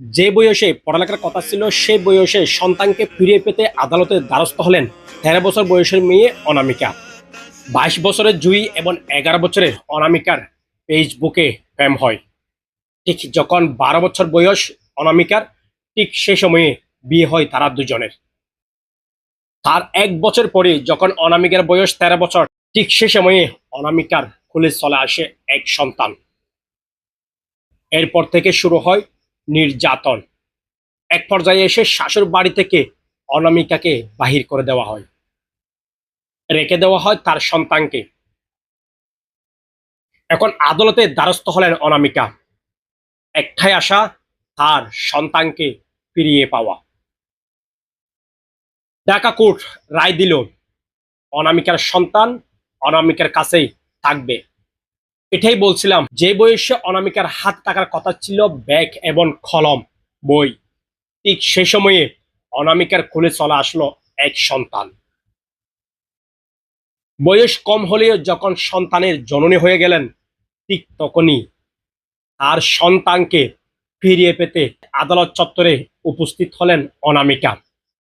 যে বয়সে পড়ালেখার কথা ছিল সেই বয়সে সন্তানকে ফিরিয়ে পেতে আদালতের দ্বারস্থ হলেন 13 বছর বয়সের মেয়ে অনামিকা। 22 বছরের জুই এবং 11 বছরের অনামিকার ফেসবুকে প্রেম হয়। ঠিক যখন 12 বছর বয়স অনামিকার, ঠিক সে সময়ে বিয়ে হয় তারা দুজনের। তার 1 বছর পরে যখন অনামিকার বয়স 13 বছর, ঠিক সে সময়ে অনামিকার কোলে চলে আসে এক সন্তান। এরপর থেকে শুরু হয় নির্যাতন। এক পর্যায়ে এসে শাশুর বাড়ি থেকে অনামিকাকে বাহির করে দেওয়া হয়, রেখে দেওয়া হয় তার সন্তানকে। এখন আদালতে দ্বারস্থ হলেন অনামিকা, একটাই আশা, তার সন্তানকে ফিরিয়ে পাওয়া। ঢাকা কোর্ট রায় দিল অনামিকার সন্তান অনামিকার কাছেই থাকবে। এটাই বলছিলাম, যে বয়সে অনামিকার হাত থাকার কথা ছিল ব্যাগ এবং কলম, বই, ঠিক সে সময়ে অনামিকার কোলে চলে আসলো এক সন্তান। বয়স কম হলেও যখন সন্তানের জননী হয়ে গেলেন, ঠিক তখনই তার সন্তানকে ফিরিয়ে পেতে আদালত চত্বরে উপস্থিত হলেন অনামিকা।